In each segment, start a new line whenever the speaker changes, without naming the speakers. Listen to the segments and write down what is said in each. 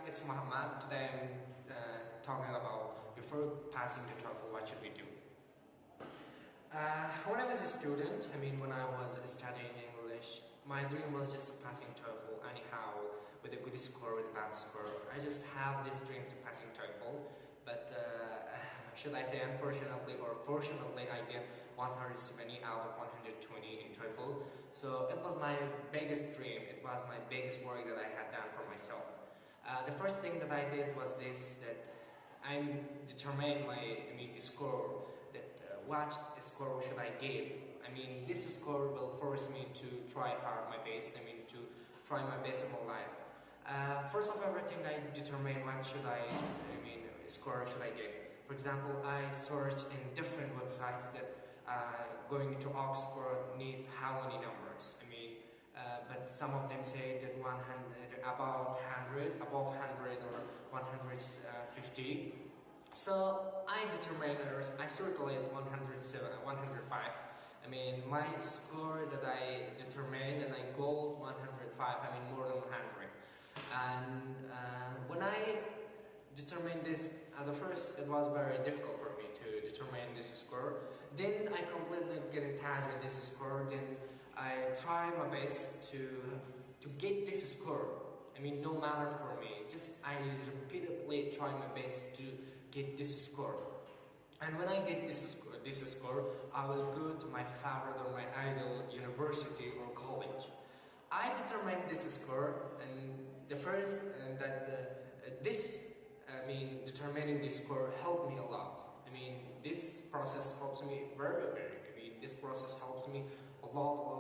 it's Muhammad. Today I'm talking about before passing the TOEFL, what should we do? When I was a student, when I was studying English, my dream was just passing TOEFL anyhow, with a good score, with a bad score. I just have this dream to passing TOEFL, but should I say unfortunately or fortunately, I get 170 out of 120 in TOEFL. So it was my biggest dream, it was my biggest work that I had done for myself. The first thing that I did was this, that I determined my score, that what score should I give. This score will force me to try hard my best, to try my best in my life. First of everything, I determine what should score should I give. For example, I search in different websites that going to Oxford needs how many numbers. But some of them say that 100, above 100 or 150. So I determine, I circulate 107, 105. My score that I determined, and I got 105, more than 100. And when I determined this, at the first it was very difficult for me to determine this score. Then I completely get in touch with this score. Then I try my best to get this score. No matter for me, just I repeatedly try my best to get this score. And when I get this score, I will go to my favorite or my ideal university or college. I determine this score, and the first determining this score helped me a lot. This process helps me very. This process helps me a lot.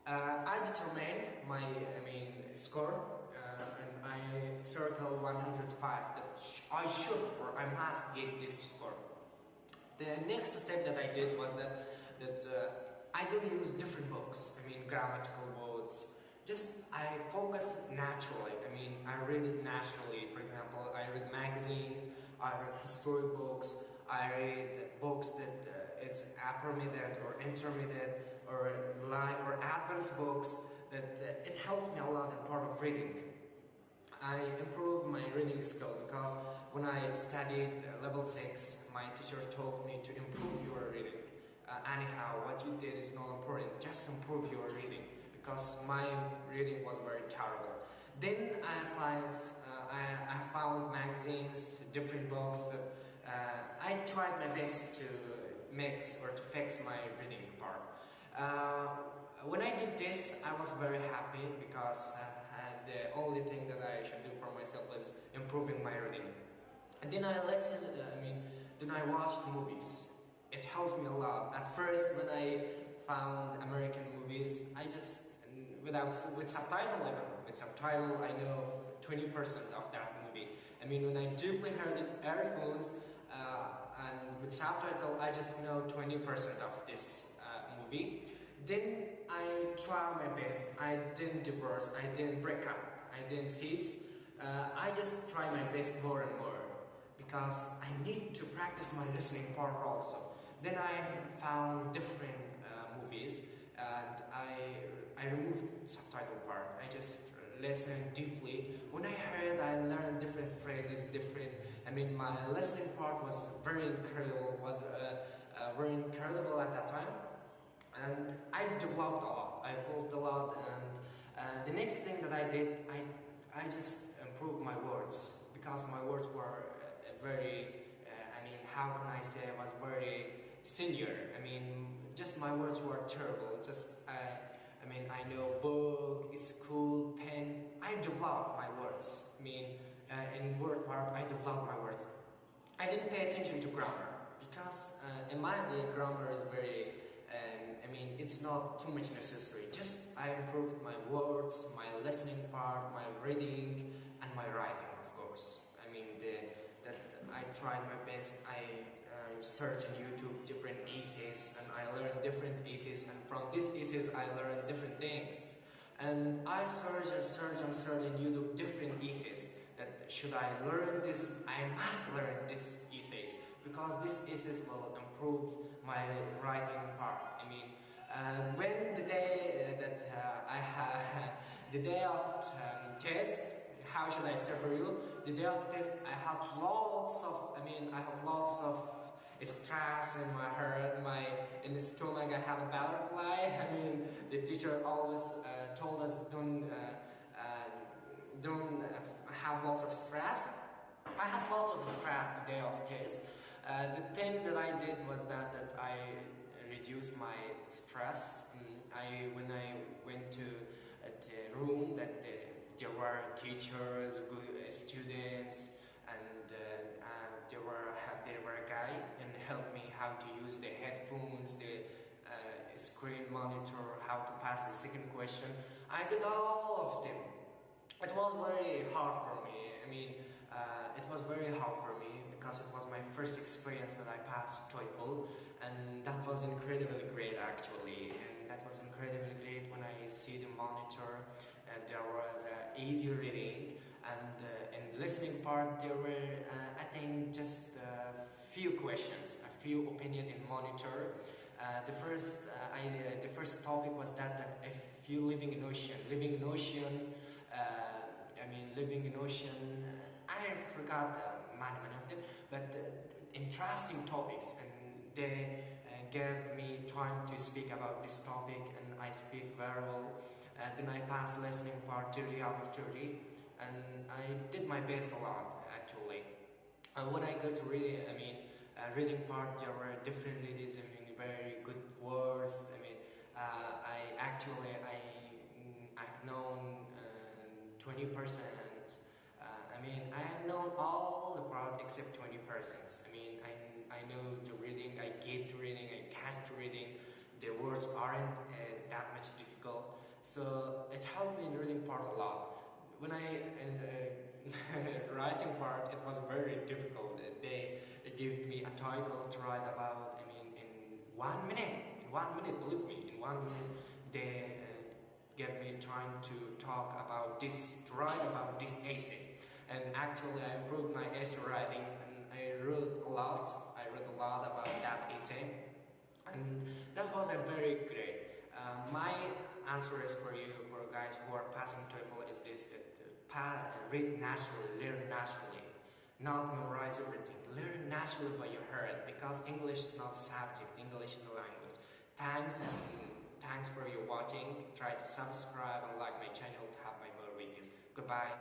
I determine my score, and I circle 105 that I should or I must get this score. The next step that I did was that I don't use different books, grammatical books. Just I focus naturally. I read it naturally. For example, I read magazines, I read history books, I read books that it's intermediate or intermediate or advanced books. That it helps me a lot in part of reading. I improved my reading skill because when I studied level 6, my teacher told me to improve your reading. Anyhow, what you did is not important. Just improve your reading, because my reading was very terrible. Then I found magazines, different books that I tried my best to mix or to fix my reading part. When I did this, I was very happy because the only thing that I should do for myself was improving my reading. And then I listened, then I watched movies. It helped me a lot. At first, when I found American movies, I just, with subtitle even. With subtitle, I know 20% of that movie. When I deeply heard in earphones, and with subtitle, I just know 20% of this movie. Then I try my best. I didn't divorce, I didn't break up, I didn't cease. I just try my best more and more, because I need to practice my listening part also. Then I found different movies, and I removed subtitle part. I just listened deeply. When I heard, I learned different phrases, my listening part was very incredible, at that time. And I developed a lot, I evolved a lot, and the next thing that I did, I just improved my words, because my words were very, how can I say, I was very senior. Just my words were terrible. Just, I know book, school, pen. I developed my words. In word part, I developed my words. I didn't pay attention to grammar, because in my idea, grammar is very, it's not too much necessary. Just I improved my words, my listening part, my reading, and my writing, of course. That I tried my best. I searched on YouTube different essays, and I learned different essays, and from these essays I learned different things. And I searched on YouTube different essays. That should I learn this? I must learn these essays, because these essays will improve my writing part. When the day that the day of test how should I say for you? The day of test, I had lots of, stress in my heart, in the stomach. I had a butterfly. I mean, the teacher always told us don't have lots of stress. I had lots of stress the day of test. The things that I did was that I reduced my stress. When I went to the room that there were teachers, good students, and there were a guy and helped me how to use the headphones, the screen monitor, how to pass the second question. I did all of them. It was very hard for me. It was very hard for me because it was my first experience that I passed TOEFL, and that was incredibly great actually. And that was incredibly great when I see the monitor. There was easy reading, and in listening part there were I think just a few questions, a few opinion in monitor. The first topic was that if you living in ocean, living in ocean. I forgot many of them, but interesting topics, and they gave me time to speak about this topic, and I speak very well. Then I passed listening part 30 out of 30, and I did my best a lot actually. And when I go to reading part, there were different readings. Very good words. I've known 20%. I have known all the part except 20%. I know the reading, I get to reading, I catch the reading. The words aren't that much difficult, so it helped me in reading part a lot. When in the writing part, it was very difficult. They gave me a title to write about. In 1 minute. In 1 minute, believe me, in 1 minute, they gave me time to write about this essay. And actually, I improved my essay writing, and I wrote a lot. I wrote a lot about that essay, and that was a very great. My answer is for you, for guys who are passing TOEFL, is this: read naturally, learn naturally, not memorize everything. Learn naturally by your heart, because English is not a subject. English is a language. Thanks for your watching. Try to subscribe and like my channel to have my more videos. Goodbye.